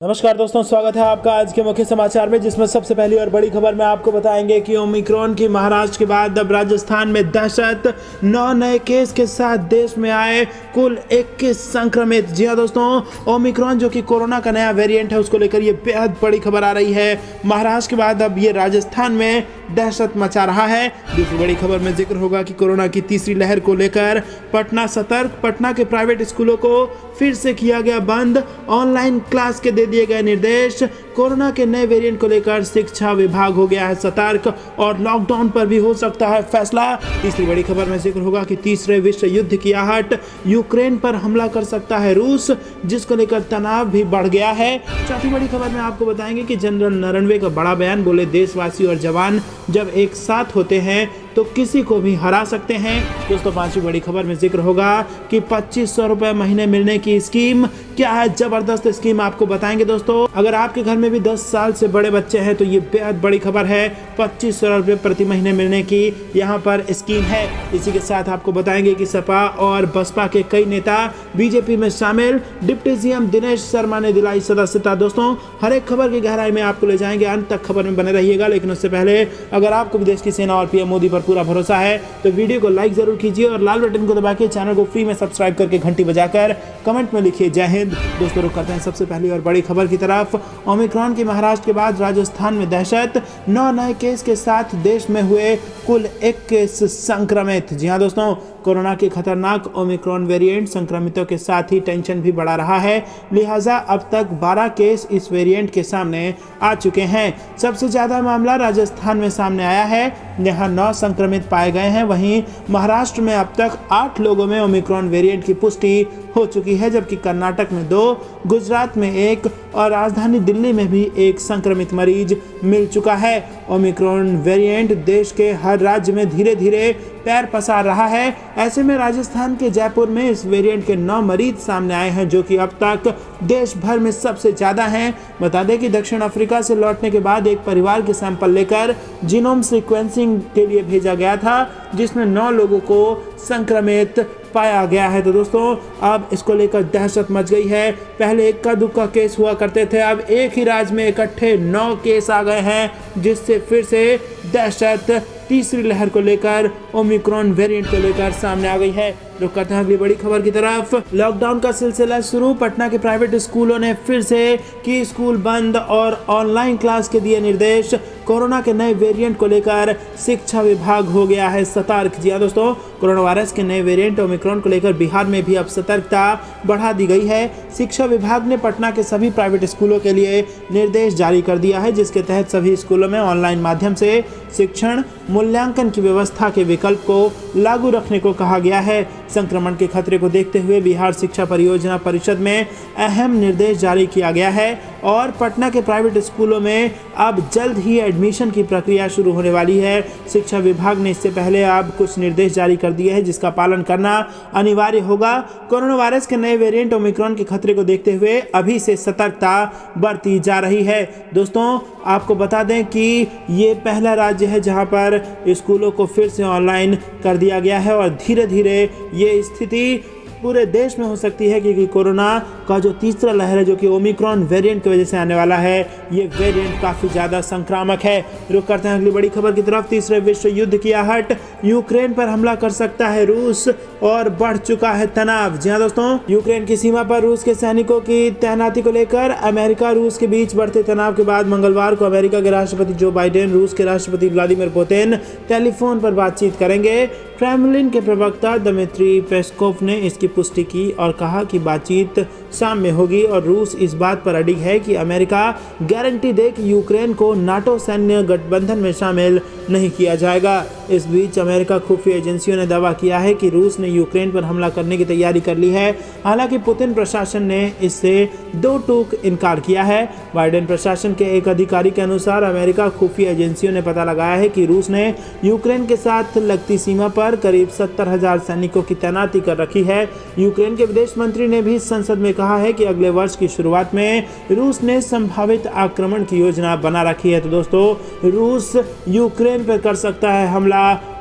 नमस्कार दोस्तों, स्वागत है आपका आज के मुख्य समाचार में, जिसमें सबसे पहली और बड़ी खबर में आपको बताएंगे कि ओमिक्रॉन की महाराष्ट्र के बाद अब राजस्थान में दहशत। 9 नए केस के साथ देश में आए कुल 21 संक्रमित। जी हां दोस्तों, ओमिक्रॉन जो कि कोरोना का नया वेरिएंट है, उसको लेकर ये बेहद बड़ी खबर आ रही है। महाराष्ट्र के बाद अब ये राजस्थान में दहशत मचा रहा है। दूसरी बड़ी खबर में जिक्र होगा कि कोरोना की तीसरी लहर को लेकर पटना सतर्क। पटना के प्राइवेट स्कूलों को फिर से किया गया बंद, ऑनलाइन क्लास के दिए गए निर्देश। कोरोना के नए वेरिएंट को लेकर शिक्षा विभाग हो गया है सतर्क और लॉकडाउन पर भी हो सकता है फैसला। तीसरी बड़ी खबर में जिक्र होगा कि तीसरे विश्व युद्ध की आहट, यूक्रेन पर हमला कर सकता है रूस, जिसको लेकर तनाव भी बढ़ गया है। चौथी बड़ी खबर में आपको बताएंगे कि जनरल नरवणे का बड़ा बयान, बोले देशवासी और जवान जब एक साथ होते हैं तो किसी को भी हरा सकते हैं। दोस्तों, पांचवी बड़ी खबर में जिक्र होगा कि 2500 रुपए महीने मिलने की स्कीम क्या है, जबरदस्त स्कीम आपको बताएंगे। दोस्तों, अगर आपके घर में भी 10 साल से बड़े बच्चे हैं तो ये बेहद बड़ी खबर है। 2500 रुपए प्रति महीने मिलने की यहाँ पर स्कीम है। इसी के साथ आपको बताएंगे कि सपा और बसपा के कई नेता बीजेपी में शामिल। डिप्टी सीएम दिनेश शर्मा ने दिलाई सदस्यता। दोस्तों, हर एक खबर की गहराई में आपको ले जाएंगे, अंत तक खबर में बने रहिएगा। लेकिन उससे पहले अगर आपको भी देश की सेना और पीएम मोदी पर पूरा भरोसा है तो वीडियो को लाइक जरूर कीजिए और लाल बटन को दबा के चैनल को फ्री में सब्सक्राइब करके घंटी बजाकर कमेंट में लिखिए जय हिंद। दोस्तों, रुक करते हैं सबसे पहली और बड़ी खबर की तरफ। ओमिक्रॉन की महाराष्ट्र के बाद राजस्थान में दहशत। 9 नए केस के साथ देश में हुए कुल 21 संक्रमित। जी हां दोस्तों, कोरोना के खतरनाक ओमिक्रॉन वेरिएंट संक्रमितों के साथ ही टेंशन भी बढ़ा रहा है। लिहाजा अब तक 12 केस इस वेरिएंट के सामने आ चुके हैं। सबसे ज्यादा मामला राजस्थान में सामने आया है, यहाँ 9 संक्रमित पाए गए हैं। वहीं महाराष्ट्र में अब तक 8 लोगों में ओमिक्रॉन वेरिएंट की पुष्टि हो चुकी है, जबकि कर्नाटक में 2, गुजरात में 1 और राजधानी दिल्ली में भी 1 संक्रमित मरीज मिल चुका है। ओमिक्रॉन वेरिएंट देश के हर राज्य में धीरे धीरे पैर पसार रहा है। ऐसे में राजस्थान के जयपुर में इस वेरिएंट के 9 मरीज सामने आए हैं, जो कि अब तक देश भर में सबसे ज्यादा हैं। बता दें कि दक्षिण अफ्रीका से लौटने के बाद एक परिवार के सैंपल लेकर जीनोम सीक्वेंसिंग के लिए भेजा गया था, जिसमें 9 लोगों को संक्रमित पाया गया है। तो दोस्तों, अब इसको लेकर दहशत मच गई है। पहले इक्का दुक्का केस हुआ करते थे, अब एक ही राज्य में इकट्ठे 9 केस आ गए हैं, जिससे फिर से दहशत तीसरी लहर को लेकर, ओमिक्रॉन वेरिएंट को लेकर सामने आ गई है। रुक करते हैं अगली बड़ी खबर की तरफ। लॉकडाउन का सिलसिला शुरू। पटना के प्राइवेट स्कूलों ने फिर से की स्कूल बंद और ऑनलाइन क्लास के दिए निर्देश। कोरोना के नए वेरिएंट को लेकर शिक्षा विभाग हो गया है सतर्क। जी हां दोस्तों, कोरोना वायरस के नए वेरिएंट ओमिक्रॉन को लेकर बिहार में भी अब सतर्कता बढ़ा दी गई है। शिक्षा विभाग ने पटना के सभी प्राइवेट स्कूलों के लिए निर्देश जारी कर दिया है, जिसके तहत सभी स्कूलों में ऑनलाइन माध्यम से शिक्षण मूल्यांकन की व्यवस्था के विकल्प को लागू रखने को कहा गया है। संक्रमण के खतरे को देखते हुए बिहार शिक्षा परियोजना परिषद में अहम निर्देश जारी किया गया है और पटना के प्राइवेट स्कूलों में अब जल्द ही एडमिशन की प्रक्रिया शुरू होने वाली है। शिक्षा विभाग ने इससे पहले अब कुछ निर्देश जारी कर दिए हैं, जिसका पालन करना अनिवार्य होगा। कोरोना वायरस के नए वेरिएंट ओमिक्रॉन के खतरे को देखते हुए अभी से सतर्कता बरती जा रही है। दोस्तों, आपको बता दें कि ये पहला राज्य है जहां पर स्कूलों को फिर से ऑनलाइन कर दिया गया है और धीरे धीरे ये स्थिति पूरे देश में हो सकती है, क्योंकि कोरोना का जो तीसरा लहर है, जो कि ओमिक्रॉन वेरिएंट की वजह से आने वाला है, ये वेरिएंट काफ़ी ज़्यादा संक्रामक है। रुक करते हैं अगली बड़ी खबर की तरफ। तीसरे विश्व युद्ध की आहट, यूक्रेन पर हमला कर सकता है रूस और बढ़ चुका है तनाव। जी हाँ दोस्तों, यूक्रेन की सीमा पर रूस के सैनिकों की तैनाती को लेकर अमेरिका रूस के बीच बढ़ते तनाव के बाद मंगलवार को अमेरिका के राष्ट्रपति जो बाइडेन, रूस के राष्ट्रपति व्लादिमीर पुतिन टेलीफोन पर बातचीत करेंगे। क्रेमलिन के प्रवक्ता दमित्री पेस्कोव ने इसकी पुष्टि की और कहा कि बातचीत शाम में होगी और रूस इस बात पर अडिग है कि अमेरिका गारंटी दे कि यूक्रेन को नाटो सैन्य गठबंधन में शामिल नहीं किया जाएगा। इस बीच अमेरिका खुफिया एजेंसियों ने दावा किया है कि रूस ने यूक्रेन पर हमला करने की तैयारी कर ली है। हालांकि पुतिन प्रशासन ने इससे दो टूक इनकार किया है। बाइडेन प्रशासन के एक अधिकारी के अनुसार अमेरिका खुफिया एजेंसियों ने पता लगाया है कि रूस ने यूक्रेन के साथ लगती सीमा पर करीब 70,000 सैनिकों की तैनाती कर रखी है। यूक्रेन के विदेश मंत्री ने भी संसद में कहा है कि अगले वर्ष की शुरुआत में रूस ने संभावित आक्रमण की योजना बना रखी है। तो दोस्तों, रूस यूक्रेन पर कर सकता है हमला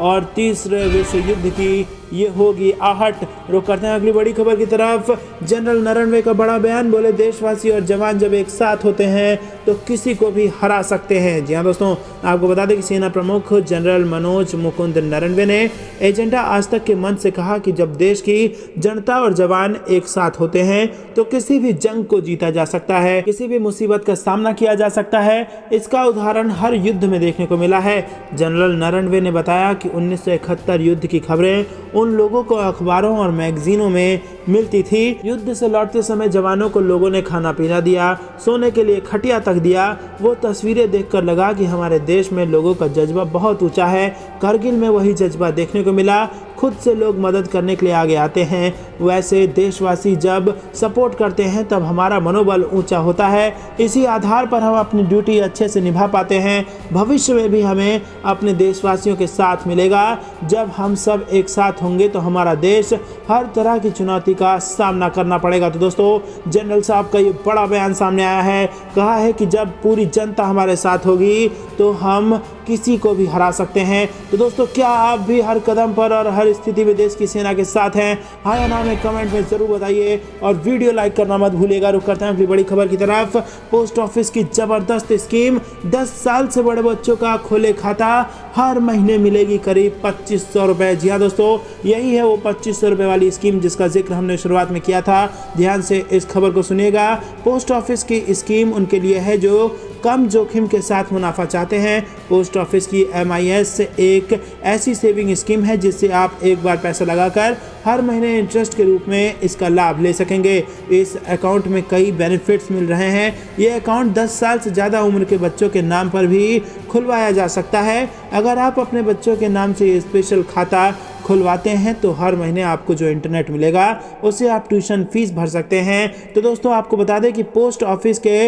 और तीसरे विश्व युद्ध की ये होगी आहट। रुक करते हैं अगली बड़ी खबर की तरफ। जनरल नरवणे का बड़ा बयान, बोले देशवासी और जवान जब एक साथ होते हैं तो किसी को भी हरा सकते हैं। जी हाँ दोस्तों, आपको बता दें कि सेना प्रमुख जनरल मनोज मुकुंद नरवणे ने एजेंडा आज तक के मंच से कहा कि जब देश की जनता और जवान एक साथ होते हैं तो किसी भी जंग को जीता जा सकता है, किसी भी मुसीबत का सामना किया जा सकता है। इसका उदाहरण हर युद्ध में देखने को मिला है। जनरल नरवणे ने बताया कि 1971 युद्ध की खबरें उन लोगों को अखबारों और मैगजीनों में मिलती थी। युद्ध से लौटते समय जवानों को लोगों ने खाना पीना दिया, सोने के लिए खटिया तक दिया। वो तस्वीरें देखकर लगा कि हमारे देश में लोगों का जज्बा बहुत ऊंचा है। कारगिल में वही जज्बा देखने को मिला। खुद से लोग मदद करने के लिए आगे आते हैं। वैसे देशवासी जब सपोर्ट करते हैं तब हमारा मनोबल ऊंचा होता है। इसी आधार पर हम अपनी ड्यूटी अच्छे से निभा पाते हैं। भविष्य में भी हमें अपने देशवासियों के साथ मिलेगा। जब हम सब एक साथ होंगे तो हमारा देश हर तरह की चुनौती का सामना करना पड़ेगा। तो दोस्तों, जनरल साहब का ये बड़ा बयान सामने आया है। कहा है कि जब पूरी जनता हमारे साथ होगी तो हम किसी को भी हरा सकते हैं। तो दोस्तों, क्या आप भी हर कदम पर और हर स्थिति में देश की सेना के साथ हैं? हाँ या ना में कमेंट में जरूर बताइए और वीडियो लाइक करना मत भूलिएगा। रुक करते हैं अगली बड़ी खबर की तरफ। पोस्ट ऑफिस की जबरदस्त स्कीम, 10 साल से बड़े बच्चों का खोले खाता, हर महीने मिलेगी करीब 2500 रुपए। जी हाँ दोस्तों, यही है वो 2500 रुपए वाली स्कीम जिसका जिक्र हमने शुरुआत में किया था। ध्यान से इस खबर को सुनिएगा। पोस्ट ऑफिस की स्कीम उनके लिए है जो कम जोखिम के साथ मुनाफा चाहते हैं। पोस्ट ऑफिस की MIS एक ऐसी सेविंग स्कीम है जिससे आप एक बार पैसा लगाकर हर महीने इंटरेस्ट के रूप में इसका लाभ ले सकेंगे। इस अकाउंट में कई बेनिफिट्स मिल रहे हैं। ये अकाउंट 10 साल से ज़्यादा उम्र के बच्चों के नाम पर भी खुलवाया जा सकता है। अगर आप अपने बच्चों के नाम से ये स्पेशल खाता खुलवाते हैं तो हर महीने आपको जो इंटरनेट मिलेगा उससे आप ट्यूशन फीस भर सकते हैं। तो दोस्तों, आपको बता दें कि पोस्ट ऑफिस के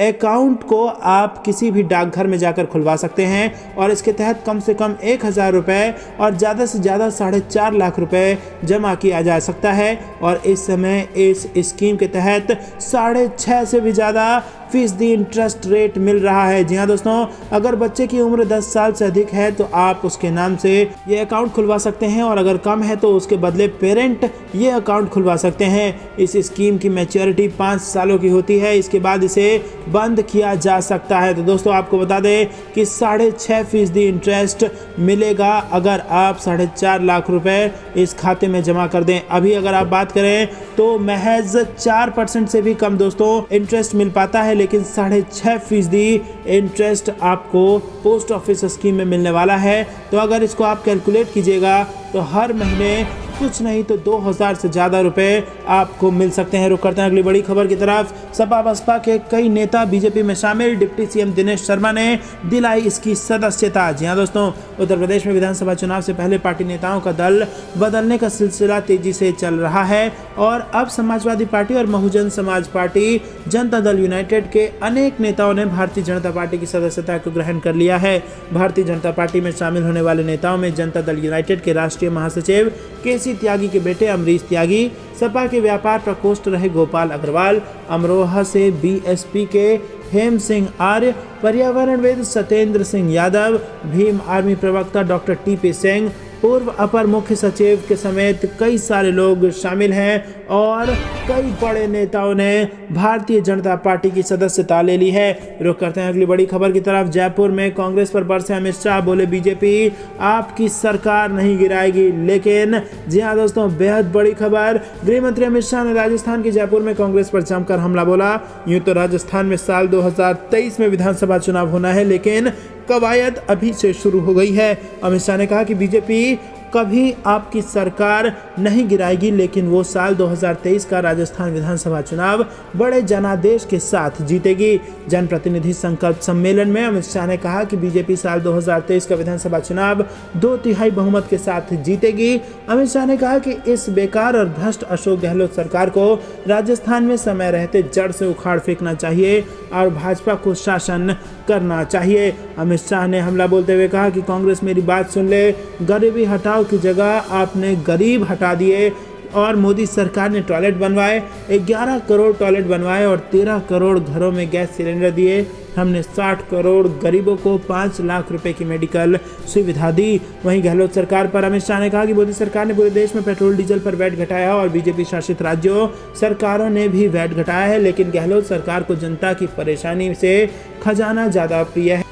अकाउंट को आप किसी भी डाकघर में जाकर खुलवा सकते हैं और इसके तहत कम से कम 1000 रुपये और ज़्यादा से ज़्यादा 4.5 लाख रुपए जमा किया जा सकता है। और इस समय इस स्कीम के तहत 6.5 से भी ज़्यादा फीसदी इंटरेस्ट रेट मिल रहा है। जी हाँ दोस्तों, अगर बच्चे की उम्र 10 साल से अधिक है तो आप उसके नाम से ये अकाउंट खुलवा सकते हैं और अगर कम है तो उसके बदले पेरेंट ये अकाउंट खुलवा सकते हैं। इस स्कीम की मैच्योरिटी 5 सालों की होती है। इसके बाद इसे बंद किया जा सकता है। तो दोस्तों, आपको बता दें कि 6.5% इंटरेस्ट मिलेगा अगर आप 4.5 लाख रुपए इस खाते में जमा कर दें। अभी अगर आप बात करें तो महज 4% से भी कम दोस्तों इंटरेस्ट मिल पाता है, लेकिन 6.5% इंटरेस्ट आपको पोस्ट ऑफिस स्कीम में मिलने वाला है। तो अगर इसको आप कैलकुलेट कीजिएगा तो हर महीने कुछ नहीं तो 2000 से ज़्यादा रुपए आपको मिल सकते हैं। रुक करते हैं अगली बड़ी खबर की तरफ। सपा बसपा के कई नेता बीजेपी में शामिल, डिप्टी CM दिनेश शर्मा ने दिलाई इसकी सदस्यता। जी हाँ दोस्तों, उत्तर प्रदेश में विधानसभा चुनाव से पहले पार्टी नेताओं का दल बदलने का सिलसिला तेजी से चल रहा है और अब समाजवादी पार्टी और बहुजन समाज पार्टी, जनता दल यूनाइटेड के अनेक नेताओं ने भारतीय जनता पार्टी की सदस्यता को ग्रहण कर लिया है। भारतीय जनता पार्टी में शामिल होने वाले नेताओं में जनता दल यूनाइटेड के राष्ट्रीय महासचिव KC त्यागी के बेटे अमरीश त्यागी, सपा के व्यापार प्रकोष्ठ रहे गोपाल अग्रवाल, अमरोहा से BSP के हेम सिंह आर्य, पर्यावरणविद सत्येंद्र सिंह यादव, भीम आर्मी प्रवक्ता डॉक्टर TP सिंह, पूर्व अपर मुख्य सचिव के समेत कई सारे लोग शामिल हैं और कई बड़े नेताओं ने भारतीय जनता पार्टी की सदस्यता ले ली है। रुक करते हैं अगली बड़ी खबर की तरफ। जयपुर में कांग्रेस पर बरसे अमित शाह, बोले बीजेपी आपकी सरकार नहीं गिराएगी। लेकिन जी हाँ दोस्तों, बेहद बड़ी खबर। गृह मंत्री अमित शाह ने राजस्थान के जयपुर में कांग्रेस पर जमकर हमला बोला। यूं तो राजस्थान में साल 2023 में विधानसभा चुनाव होना है, लेकिन कवायद अभी से शुरू हो गई है। अमित शाह ने कहा कि बीजेपी कभी आपकी सरकार नहीं गिराएगी, लेकिन वो साल 2023 का राजस्थान विधानसभा चुनाव बड़े जनादेश के साथ जीतेगी। जनप्रतिनिधि संकल्प सम्मेलन में अमित शाह ने कहा कि बीजेपी साल 2023 का विधानसभा चुनाव 2/3 बहुमत के साथ जीतेगी। अमित शाह ने कहा कि इस बेकार और भ्रष्ट अशोक गहलोत सरकार को राजस्थान में समय रहते जड़ से उखाड़ फेंकना चाहिए और भाजपा को शासन करना चाहिए। अमित शाह ने हमला बोलते हुए कहा कि कांग्रेस मेरी बात सुन ले, गरीबी हटाओ की जगह आपने गरीब हटा दिए। और मोदी सरकार ने टॉयलेट बनवाए, 11 करोड़ टॉयलेट बनवाए और 13 करोड़ घरों में गैस सिलेंडर दिए। हमने 60 करोड़ गरीबों को 5 लाख रुपए की मेडिकल सुविधा दी। वहीं गहलोत सरकार पर अमित शाह ने कहा कि मोदी सरकार ने पूरे देश में पेट्रोल डीजल पर वैट घटाया और बीजेपी शासित राज्यों सरकारों ने भी वैट घटाया है, लेकिन गहलोत सरकार को जनता की परेशानी से खजाना ज्यादा प्रिय है।